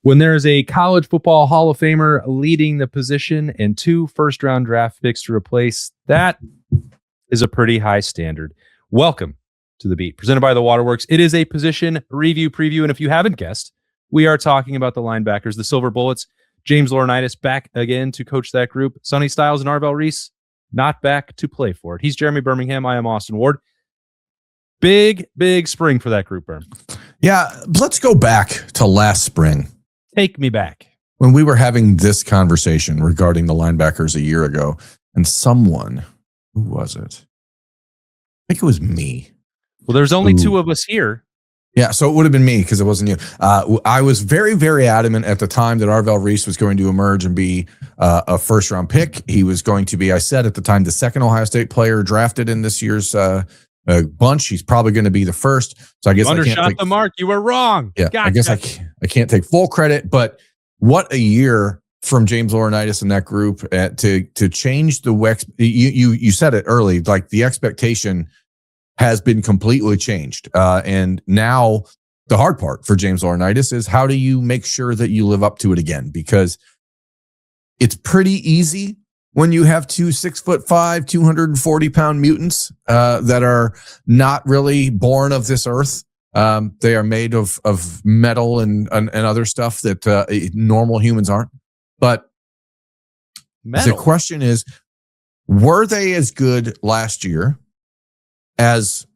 When there is a college football Hall of Famer leading the position and 2 first-round draft picks to replace, that is a pretty high standard. Welcome to The Beat, presented by the Waterworks. It is a position review preview, and if you haven't guessed, we are talking about the linebackers, the Silver Bullets. James Laurinaitis back again to coach that group. Sonny Styles and Arvell Reese not back to play for it. He's Jeremy Birmingham. I am Austin Ward. Big spring for that group, Birm. Yeah, let's go back to last spring. Take me back. When we were having this conversation regarding the linebackers a year ago, and someone, who was it? I think it was me. Well, there's only 2 of us here. Yeah, so it would have been me because it wasn't you. I was very, very adamant at the time that Arvell Reese was going to emerge and be a first-round pick. He was going to be, I said at the time, the second Ohio State player drafted in this year's bunch. He's probably going to be the first. So I guess you undershot the mark. You were wrong. Yeah, I guess I can't take full credit, but what a year from James Laurinaitis and that group to change the you said it early, like the expectation has been completely changed. And now the hard part for James Laurinaitis is how do you make sure that you live up to it again? Because it's pretty easy when you have 2 6'5", 240-pound mutants that are not really born of this earth. They are made of metal and other stuff that normal humans aren't. But the question is, were they as good last year as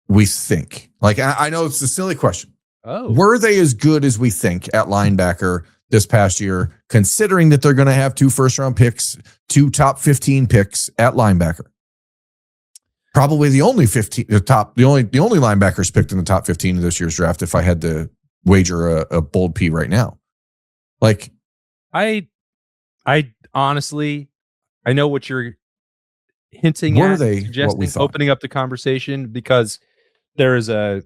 we think? Like, I know it's a silly question. Oh, were they as good as we think at linebacker this past year, considering that they're going to have 2 first-round picks, 2 top 15 picks at linebacker? Probably the only linebackers picked in the top 15 of this year's draft. If I had to wager a bold P right now, like I honestly, I know what you're hinting at, suggesting, opening up the conversation, because there is a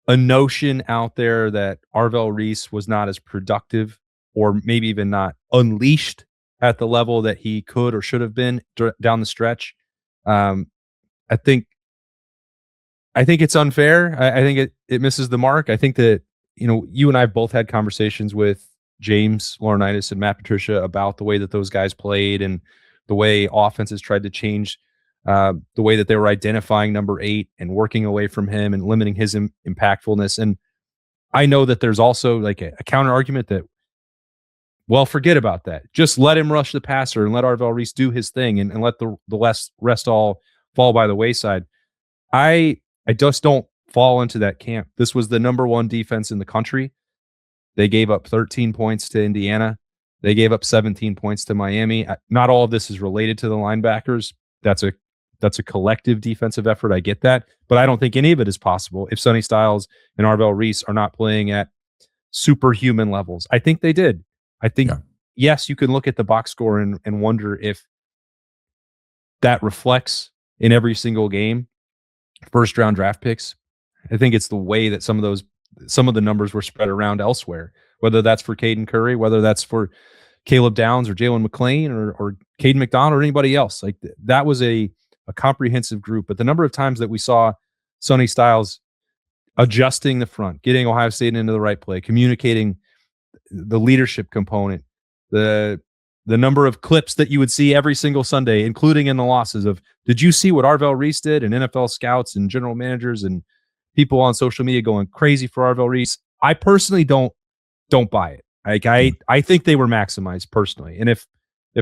notion out there that Arvell Reese was not as productive, or maybe even not unleashed at the level that he could or should have been down the stretch. I think it's unfair. I think it misses the mark. I think that, you and I have both had conversations with James Laurinaitis and Matt Patricia about the way that those guys played and the way offenses tried to change the way that they were identifying number 8 and working away from him and limiting his impactfulness. And I know that there's also like a counter argument that, well, forget about that. Just let him rush the passer and let Arvell Reese do his thing and let the rest all fall by the wayside. I just don't fall into that camp. This was the number 1 defense in the country. They gave up 13 points to Indiana. They gave up 17 points to Miami. Not all of this is related to the linebackers. That's a collective defensive effort. I get that, but I don't think any of it is possible if Sonny Styles and Arvell Reese are not playing at superhuman levels. I think they did. I think, yes, you can look at the box score and wonder if that reflects in every single game first round draft picks. I think it's the way that some of the numbers were spread around elsewhere, whether that's for Caden Curry, whether that's for Caleb Downs or Jalen McClain or Caden McDonald or anybody else. Like that was a comprehensive group. But the number of times that we saw Sonny Styles adjusting the front, getting Ohio State into the right play, communicating the leadership component, the number of clips that you would see every single Sunday, including in the losses of, did you see what Arvell Reese did? And NFL scouts and general managers and people on social media going crazy for Arvell Reese. I personally don't buy it. Like I think they were maximized personally. And if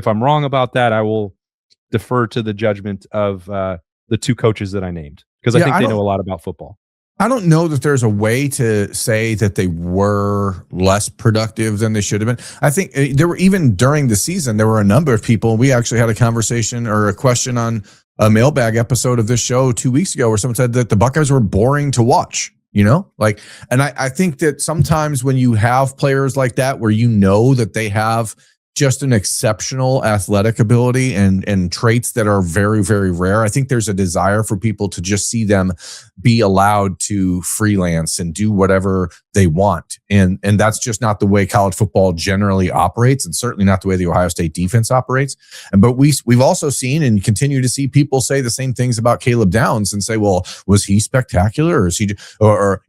I'm wrong about that, I will defer to the judgment of the 2 coaches that I named, because I think they know a lot about football. I don't know that there's a way to say that they were less productive than they should have been. I think there were, even during the season, there were a number of people. We actually had a conversation or a question on a mailbag episode of this show 2 weeks ago where someone said that the Buckeyes were boring to watch, and I think that sometimes when you have players like that, where that they have just an exceptional athletic ability and traits that are very, very rare. I think there's a desire for people to just see them be allowed to freelance and do whatever they want. And that's just not the way college football generally operates, and certainly not the way the Ohio State defense operates. But we've also seen and continue to see people say the same things about Caleb Downs and say, well, was he spectacular, or is he, or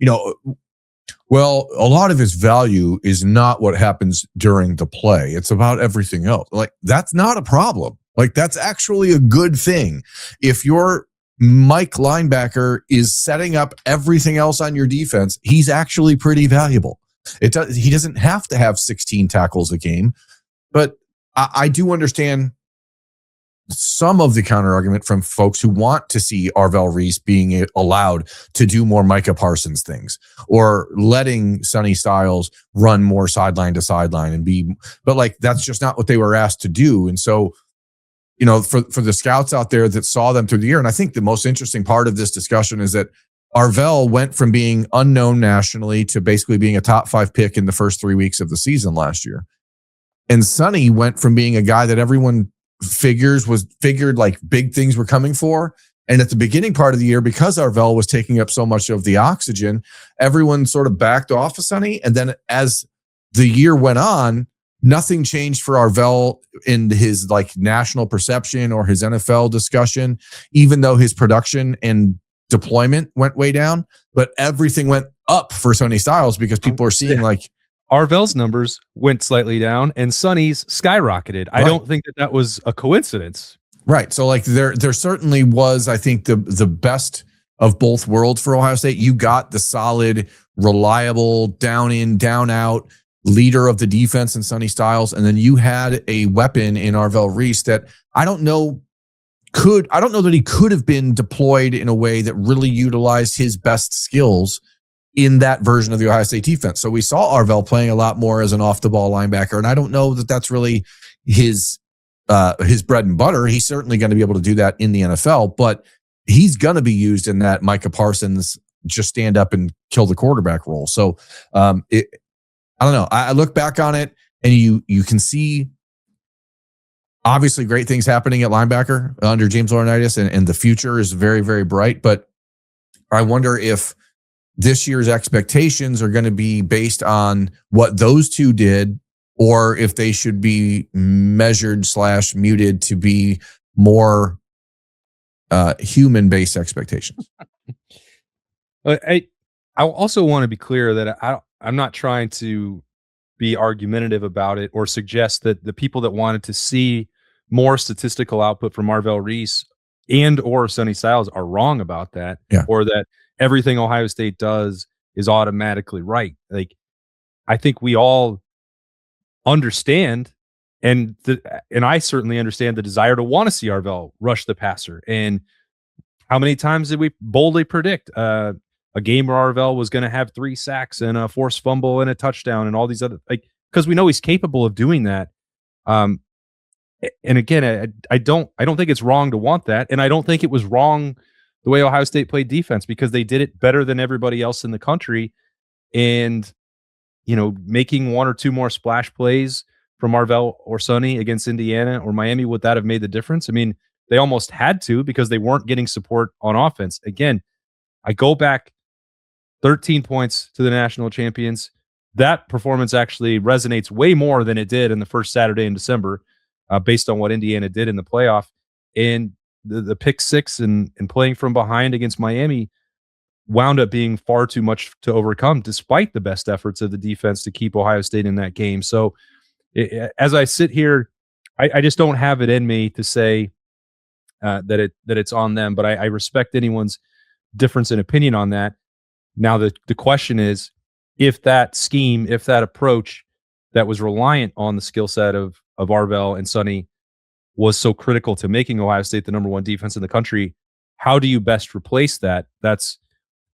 Well, a lot of his value is not what happens during the play. It's about everything else. Like, that's not a problem. Like, that's actually a good thing. If your Mike linebacker is setting up everything else on your defense, he's actually pretty valuable. He doesn't have to have 16 tackles a game, but I do understand some of the counter argument from folks who want to see Arvell Reese being allowed to do more Micah Parsons things, or letting Sonny Styles run more sideline to sideline but like, that's just not what they were asked to do. And so, for the scouts out there that saw them through the year, and I think the most interesting part of this discussion is that Arvell went from being unknown nationally to basically being a top 5 pick in the first 3 weeks of the season last year. And Sonny went from being a guy that everyone figured like big things were coming for. And at the beginning part of the year, because Arvell was taking up so much of the oxygen, everyone sort of backed off of Sonny. And then as the year went on, nothing changed for Arvell in his like national perception or his NFL discussion, even though his production and deployment went way down, but everything went up for Sonny Styles because people are seeing like Arvell's numbers went slightly down and Sonny's skyrocketed. Right. I don't think that was a coincidence. Right. So like there certainly was, I think, the best of both worlds for Ohio State. You got the solid, reliable, down in, down out leader of the defense in Sonny Styles. And then you had a weapon in Arvell Reese that I don't know that he could have been deployed in a way that really utilized his best skills in that version of the Ohio State defense. So we saw Arvell playing a lot more as an off-the-ball linebacker, and I don't know that that's really his bread and butter. He's certainly going to be able to do that in the NFL, but he's going to be used in that Micah Parsons just stand up and kill the quarterback role. So I don't know. I look back on it, and you can see obviously great things happening at linebacker under James Laurinaitis, and the future is very, very bright. But I wonder if this year's expectations are going to be based on what those two did, or if they should be measured/muted to be more human-based expectations. I also want to be clear that I'm not trying to be argumentative about it or suggest that the people that wanted to see more statistical output from Arvell Reese and or Sonny Styles are wrong about that, or that everything Ohio State does is automatically right. Like, I think we all understand, and I certainly understand the desire to want to see Arvell rush the passer. And how many times did we boldly predict a game where Arvell was going to have 3 sacks and a forced fumble and a touchdown and all these other, like, because we know he's capable of doing that. And again, I don't think it's wrong to want that, and I don't think it was wrong the way Ohio State played defense, because they did it better than everybody else in the country. And, making 1 or 2 more splash plays from Arvell or Sonny against Indiana or Miami, would that have made the difference? I mean, they almost had to, because they weren't getting support on offense. Again, I go back 13 points to the national champions. That performance actually resonates way more than it did in the first Saturday in December, based on what Indiana did in the playoff. And the pick 6 and playing from behind against Miami wound up being far too much to overcome, despite the best efforts of the defense to keep Ohio State in that game. So as I sit here, I just don't have it in me to say that it's on them, but I respect anyone's difference in opinion on that. Now, the question is, if that scheme, if that approach that was reliant on the skill set of Arvell and Sonny was so critical to making Ohio State the number 1 defense in the country, how do you best replace that? That's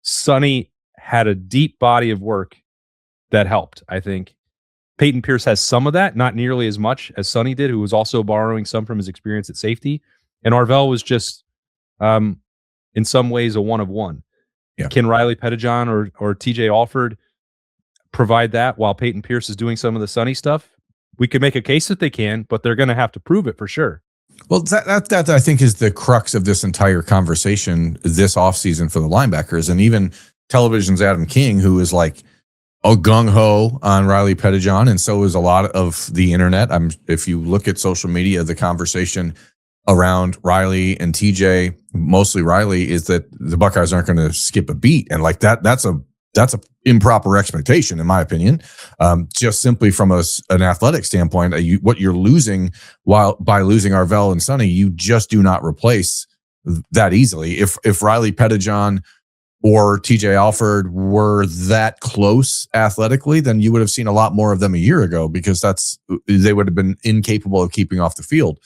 Sonny had a deep body of work that helped, I think. Peyton Pierce has some of that, not nearly as much as Sonny did, who was also borrowing some from his experience at safety. And Arvell was just, in some ways, a one of one. Yeah. Can Riley Pedagon or TJ Alford provide that while Peyton Pierce is doing some of the Sonny stuff? We could make a case that they can, but they're going to have to prove it for sure. Well, that I think is the crux of this entire conversation this offseason for the linebackers. And even Television's Adam King, who is like a gung-ho on Riley Pedagon, and so is a lot of the internet. If you look at social media, the conversation around Riley and TJ, mostly Riley, is that the Buckeyes aren't going to skip a beat. And like that's a that's an improper expectation, in my opinion. Just simply from an athletic standpoint, what you're losing by losing Arvell and Sonny, you just do not replace that easily. If Riley Pedagon or TJ Alford were that close athletically, then you would have seen a lot more of them a year ago, because they would have been incapable of keeping off the field.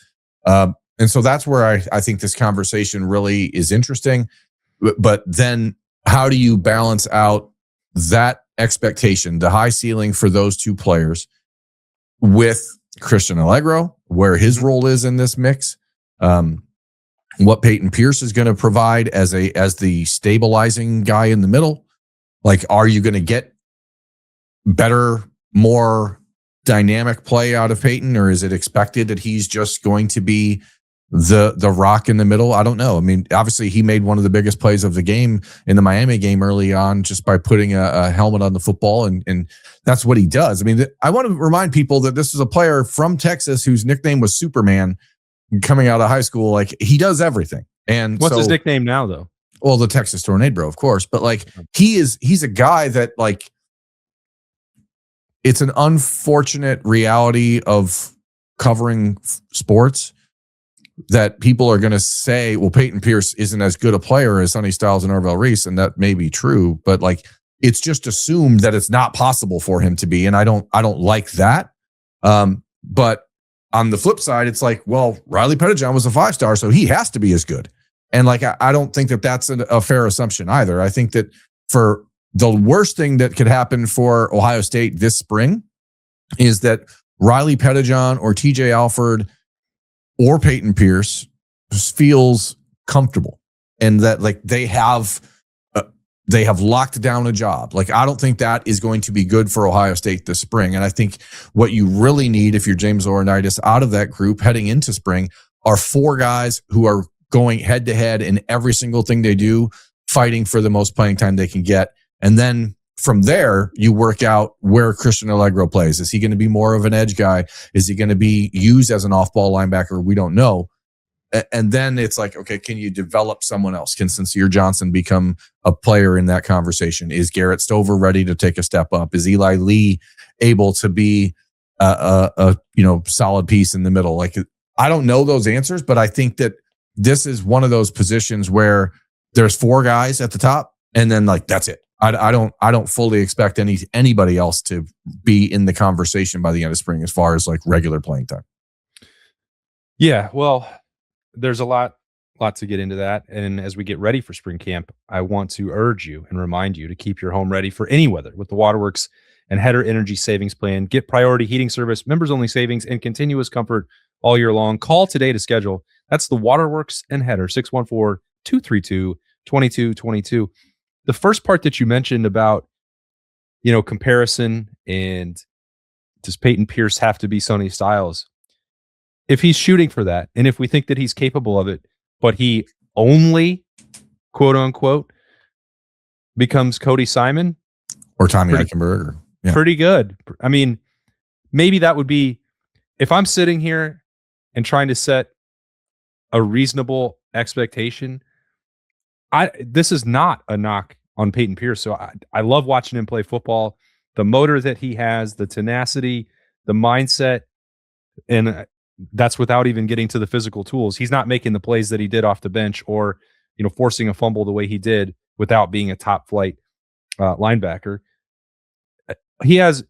And so that's where I think this conversation really is interesting. But then how do you balance out that expectation, the high ceiling for those two players, with Christian Allegro, where his role is in this mix? What Peyton Pierce is going to provide as the stabilizing guy in the middle. Like, are you going to get better, more dynamic play out of Peyton, or is it expected that he's just going to be the rock in the middle? I don't know. I mean, obviously he made one of the biggest plays of the game in the Miami game early on, just by putting a helmet on the football. And that's what he does. I mean, I want to remind people that this is a player from Texas whose nickname was Superman coming out of high school. Like, he does everything. And what's his nickname now, though? Well, the Texas Tornado, of course. But like, he's a guy that, like, it's an unfortunate reality of covering sports that people are going to say, well, Peyton Pierce isn't as good a player as Sonny Styles and Arvell Reese. And that may be true, but like, it's just assumed that it's not possible for him to be. And I don't like that. But on the flip side, it's like, well, Riley Pedagon was a 5-star, so he has to be as good. And like, I don't think that that's a fair assumption either. I think that for the worst thing that could happen for Ohio State this spring is that Riley Pedagon or TJ Alford or Peyton Pierce feels comfortable, and that like they have locked down a job. Like, I don't think that is going to be good for Ohio State this spring. And I think what you really need, if you're James Laurinaitis, out of that group heading into spring, are 4 guys who are going head to head in every single thing they do, fighting for the most playing time they can get. And then from there, you work out where Christian Allegro plays. Is he going to be more of an edge guy? Is he going to be used as an off-ball linebacker? We don't know. And then it's like, okay, can you develop someone else? Can Sincere Johnson become a player in that conversation? Is Garrett Stover ready to take a step up? Is Eli Lee able to be a solid piece in the middle? Like, I don't know those answers, but I think that this is one of those positions where there's 4 guys at the top, and then like, that's it. I don't fully expect anybody else to be in the conversation by the end of spring as far as like regular playing time. Yeah, well, there's a lot to get into that. And as we get ready for spring camp, I want to urge you and remind you to keep your home ready for any weather with the Waterworks and Hetter Energy Savings Plan. Get priority heating service, members only savings, and continuous comfort all year long. Call today to schedule. That's the Waterworks and Hetter, 614-232-2222. The first part that you mentioned about, comparison and does Peyton Pierce have to be Sonny Styles? If he's shooting for that, and if we think that he's capable of it, but he only, quote unquote, becomes Cody Simon or Tommy Eichenberg, pretty good. I mean, maybe that would be, if I'm sitting here and trying to set a reasonable expectation, this is not a knock on Peyton Pierce. So I love watching him play football. The motor that he has, the tenacity, the mindset, and that's without even getting to the physical tools. He's not making the plays that he did off the bench, or forcing a fumble the way he did without being a top flight linebacker. He has,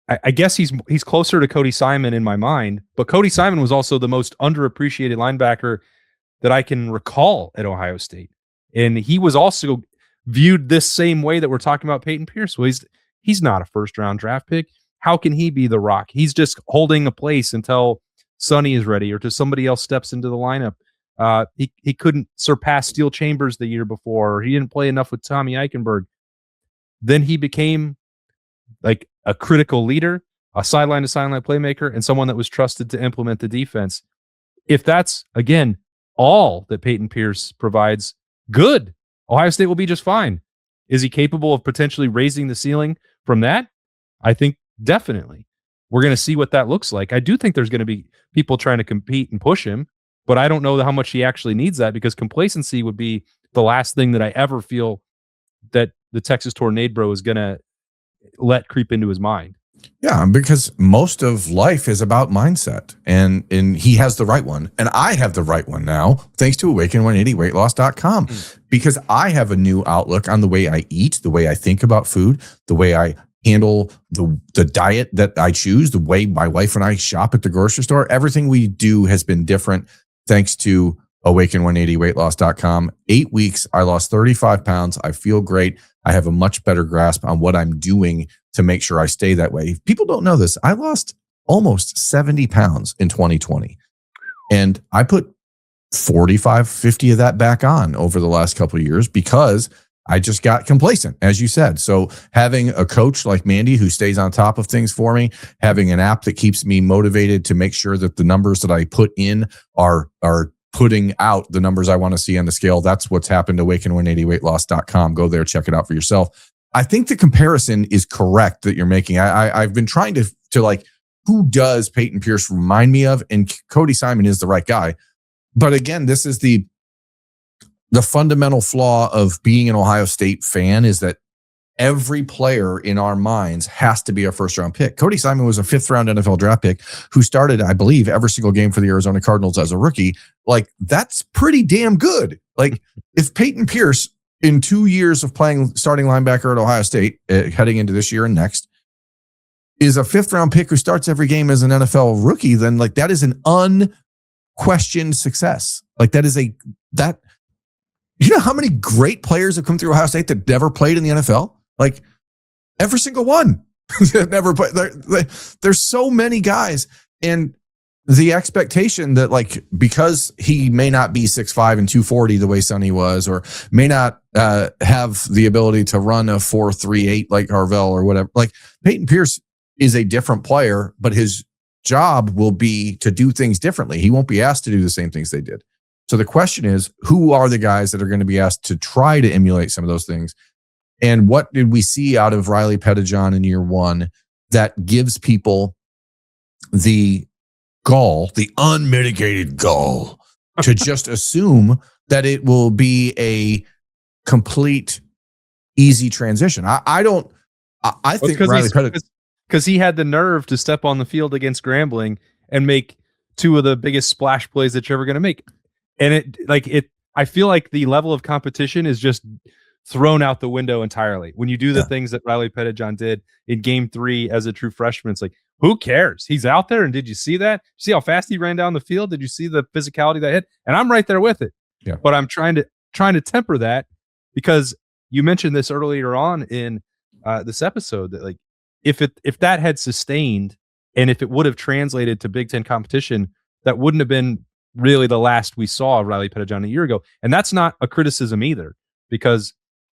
I guess he's closer to Cody Simon in my mind, but Cody Simon was also the most underappreciated linebacker that I can recall at Ohio State. And he was also viewed this same way that we're talking about Peyton Pierce. Well, he's not a first-round draft pick. How can he be the rock? He's just holding a place until Sonny is ready or till somebody else steps into the lineup. He couldn't surpass Steel Chambers the year before, or he didn't play enough with Tommy Eichenberg. Then he became like a critical leader, a sideline-to-sideline playmaker, and someone that was trusted to implement the defense. If that's, again, all that Peyton Pierce provides, good. Ohio State will be just fine. Is he capable of potentially raising the ceiling from that? I think definitely. We're going to see what that looks like. I do think there's going to be people trying to compete and push him, but I don't know how much he actually needs that, because complacency would be the last thing that I ever feel that the Texas Tornado is going to let creep into his mind. Yeah, because most of life is about mindset, and he has the right one, and I have the right one now, thanks to Awaken180weightloss.com, because I have a new outlook on the way I eat, the way I think about food, the way I handle the diet that I choose, the way my wife and I shop at the grocery store. Everything we do has been different thanks to Awaken180weightloss.com. 8 weeks, I lost 35 pounds. I feel great. I have a much better grasp on what I'm doing to make sure I stay that way. People don't know this. I lost almost 70 pounds in 2020. And I put 45, 50 of that back on over the last couple of years because I just got complacent, as you said. So having a coach like Mandy who stays on top of things for me, having an app that keeps me motivated to make sure that the numbers that I put in are putting out the numbers I want to see on the scale. That's what's happened to Awaken180weightloss.com. Go there, check it out for yourself. I think the comparison is correct that you're making. I've been trying to like, who does Peyton Pierce remind me of? And Cody Simon is the right guy. But again, this is the fundamental flaw of being an Ohio State fan is that every player in our minds has to be a first-round pick. Cody Simon was a fifth-round NFL draft pick who started, I believe, every single game for the Arizona Cardinals as a rookie. Like, that's pretty damn good. Like, if Peyton Pierce, in 2 years of playing starting linebacker at Ohio State, heading into this year and next, is a fifth-round pick who starts every game as an NFL rookie, then, like, that is an unquestioned success. Like, you know how many great players have come through Ohio State that never played in the NFL? Like, every single one never played. There's so many guys, and the expectation that, like, because he may not be 6'5" and 240 the way Sonny was, or may not have the ability to run a 4.38 like Harvell or whatever. Like, Peyton Pierce is a different player, but his job will be to do things differently. He won't be asked to do the same things they did. So the question is, who are the guys that are going to be asked to try to emulate some of those things? And what did we see out of Riley Pedagon in year one that gives people the gall, the unmitigated gall, to just assume that it will be a complete easy transition? I think Riley Pedagon, because he had the nerve to step on the field against Grambling and make two of the biggest splash plays that you're ever going to make. And I feel like the level of competition is just thrown out the window entirely. When you do the things that Riley Pedagon did in game 3 as a true freshman, it's like, who cares? He's out there. And did you see that? See how fast he ran down the field? Did you see the physicality that hit? And I'm right there with it. Yeah. But I'm trying to temper that, because you mentioned this earlier on in this episode that, like, if that had sustained and if it would have translated to Big Ten competition, that wouldn't have been really the last we saw of Riley Pedagon a year ago. And that's not a criticism either, because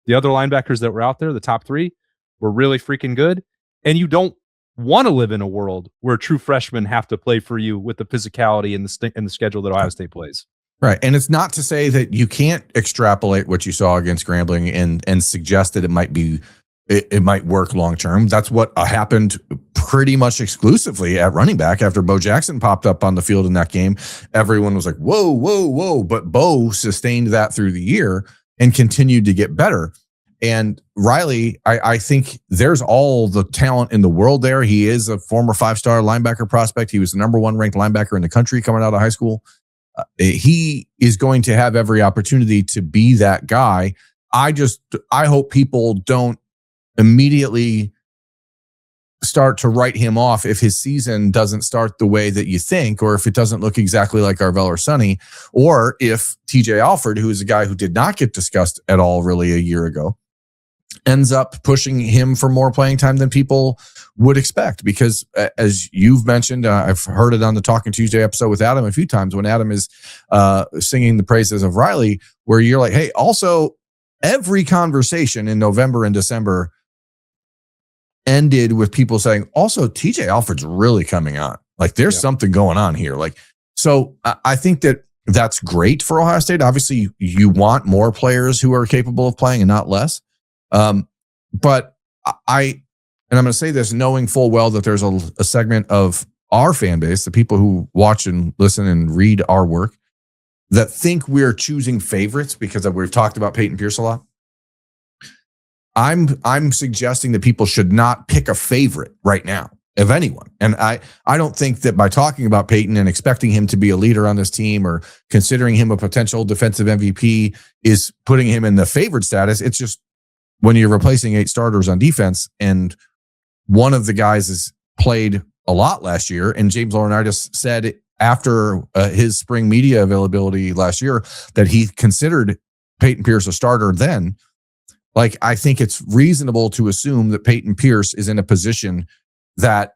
the other linebackers that were out there, the top 3, were really freaking good. And you don't want to live in a world where true freshmen have to play for you with the physicality and the schedule that Ohio State plays. Right. And it's not to say that you can't extrapolate what you saw against Grambling and suggest that it might work long term. That's what happened pretty much exclusively at running back after Bo Jackson popped up on the field in that game. Everyone was like, whoa, whoa, whoa. But Bo sustained that through the year and continued to get better. And Riley, I think there's all the talent in the world there. He is a former 5-star linebacker prospect. He was the number 1 ranked linebacker in the country coming out of high school. He is going to have every opportunity to be that guy. I hope people don't immediately start to write him off if his season doesn't start the way that you think, or if it doesn't look exactly like Arvell or Sonny, or if TJ Alford, who is a guy who did not get discussed at all really a year ago, ends up pushing him for more playing time than people would expect. Because as you've mentioned, I've heard it on the Talking Tuesday episode with Adam a few times when Adam is singing the praises of Riley, where you're like, hey, also every conversation in November and December ended with people saying, also, TJ Alford's really coming on. Like, there's something going on here. Like, so I think that that's great for Ohio State. Obviously, you want more players who are capable of playing and not less. But I'm going to say this knowing full well that there's a segment of our fan base, the people who watch and listen and read our work, that think we're choosing favorites because we've talked about Peyton Pierce a lot. I'm suggesting that people should not pick a favorite right now of anyone. And I don't think that by talking about Peyton and expecting him to be a leader on this team or considering him a potential defensive MVP is putting him in the favored status. It's just when you're replacing 8 starters on defense and one of the guys has played a lot last year, and James Laurinaitis said after his spring media availability last year that he considered Peyton Pierce a starter then. Like, I think it's reasonable to assume that Peyton Pierce is in a position that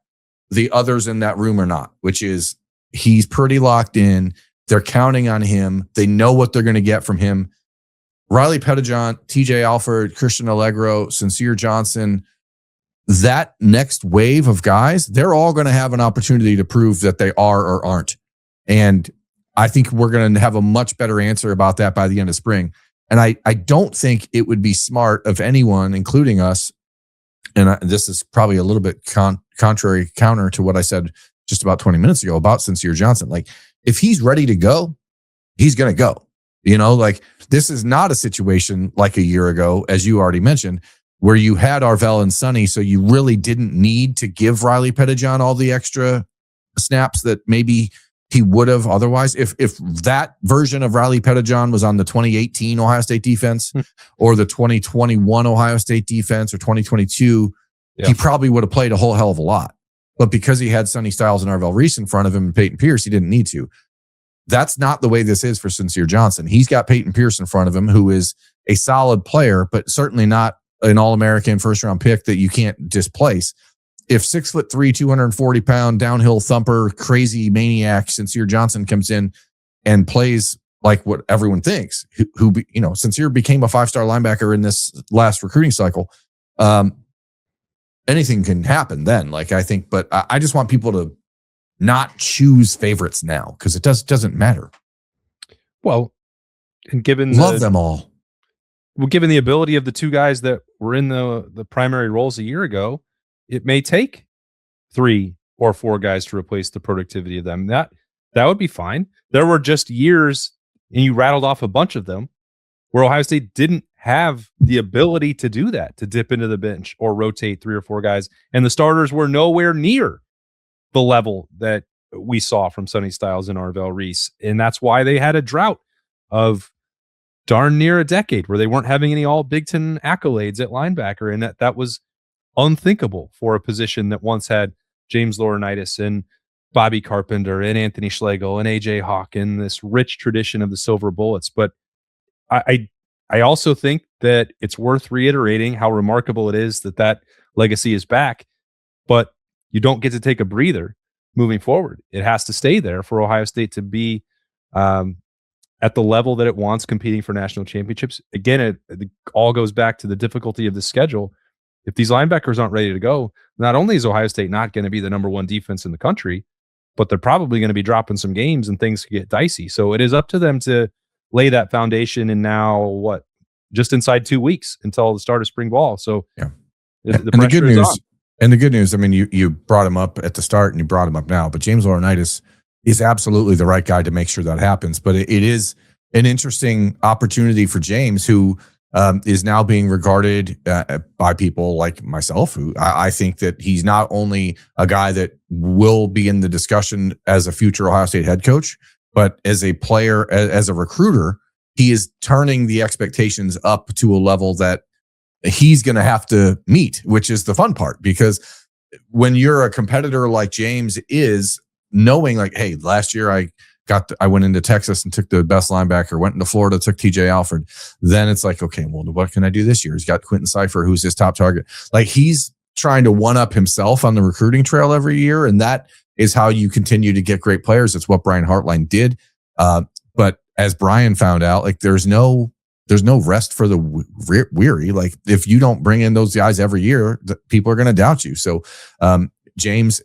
the others in that room are not, which is he's pretty locked in. They're counting on him. They know what they're going to get from him. Riley Pedagon, TJ Alford, Christian Allegro, Sincere Johnson, that next wave of guys, they're all going to have an opportunity to prove that they are or aren't. And I think we're going to have a much better answer about that by the end of spring. And I don't think it would be smart of anyone, including us, and this is probably a little bit counter to what I said just about 20 minutes ago about Sincere Johnson. Like, if he's ready to go, he's going to go. You know, like, this is not a situation like a year ago, as you already mentioned, where you had Arvell and Sonny, so you really didn't need to give Riley Pedagon all the extra snaps that maybe he would have otherwise. If that version of Riley Pedagon was on the 2018 Ohio State defense or the 2021 Ohio State defense or 2022, he probably would have played a whole hell of a lot. But because he had Sonny Styles and Arvell Reese in front of him and Peyton Pierce, he didn't need to. That's not the way this is for Sincere Johnson. He's got Peyton Pierce in front of him, who is a solid player, but certainly not an All-American first-round pick that you can't displace. If 6'3", 240-pound downhill thumper, crazy maniac Sincere Johnson comes in and plays like what everyone thinks, who Sincere became a 5-star linebacker in this last recruiting cycle. Anything can happen then. Like, I think, but I just want people to not choose favorites now because it doesn't matter. Well, and love them all. Well, given the ability of the 2 guys that were in the primary roles a year ago, it may take 3 or 4 guys to replace the productivity of them. That would be fine. There were just years, and you rattled off a bunch of them, where Ohio State didn't have the ability to do that, to dip into the bench or rotate 3 or 4 guys. And the starters were nowhere near the level that we saw from Sonny Styles and Arvell Reese. And that's why they had a drought of darn near a decade where they weren't having any all Big Ten accolades at linebacker. And that was unthinkable for a position that once had James Laurinaitis and Bobby Carpenter and Anthony Schlegel and AJ Hawk and this rich tradition of the Silver Bullets. But I also think that it's worth reiterating how remarkable it is that legacy is back, but you don't get to take a breather moving forward. It has to stay there for Ohio State to be at the level that it wants, competing for national championships. Again, it all goes back to the difficulty of the schedule. If these linebackers aren't ready to go, not only is Ohio State not going to be the number 1 defense in the country, but they're probably going to be dropping some games and things get dicey. So it is up to them to lay that foundation in now, just inside 2 weeks until the start of spring ball. So the pressure is on. And the good news, I mean, you brought him up at the start and you brought him up now, but James Laurinaitis is absolutely the right guy to make sure that happens. But it is an interesting opportunity for James, who is now being regarded by people like myself, who I think that he's not only a guy that will be in the discussion as a future Ohio State head coach, but as a player, as a recruiter, he is turning the expectations up to a level that he's going to have to meet, which is the fun part. Because when you're a competitor like James is, knowing like, hey, last year I went into Texas and took the best linebacker, went into Florida, took TJ Alford. Then it's like, okay, well, what can I do this year? He's got Quentin Cypher, who's his top target. Like, he's trying to one-up himself on the recruiting trail every year. And that is how you continue to get great players. It's what Brian Hartline did. But as Brian found out, like, there's no rest for the weary. Like, if you don't bring in those guys every year, people are going to doubt you. So James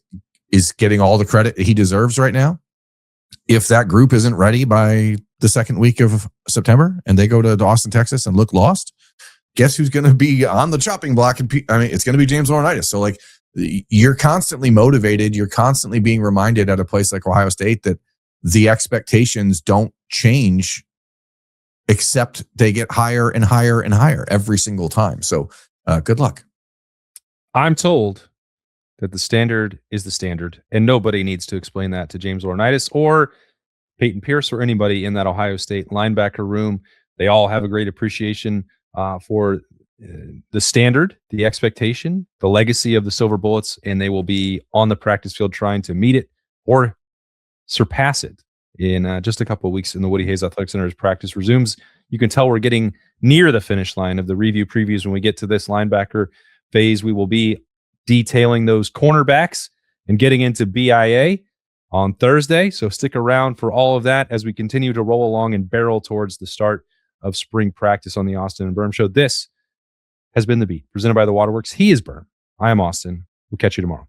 is getting all the credit he deserves right now. If that group isn't ready by the second week of September and they go to Austin, Texas and look lost, guess who's going to be on the chopping block? It's going to be James Laurinaitis. So, like, you're constantly motivated. You're constantly being reminded at a place like Ohio State that the expectations don't change, except they get higher and higher and higher every single time. So Good luck. I'm told that the standard is the standard, and nobody needs to explain that to James Laurinaitis or Peyton Pierce or anybody in that Ohio State linebacker room. They all have a great appreciation for the standard, the expectation, the legacy of the Silver Bullets, and they will be on the practice field trying to meet it or surpass it in just a couple of weeks in the Woody Hayes Athletic Center as practice resumes. You can tell we're getting near the finish line of the review previews. When we get to this linebacker phase, we will be detailing those cornerbacks and getting into BIA on Thursday. So stick around for all of that as we continue to roll along and barrel towards the start of spring practice on the Austin Birm Show. This has been The Beat, presented by the Waterworks. He is Birm. I am Austin. We'll catch you tomorrow.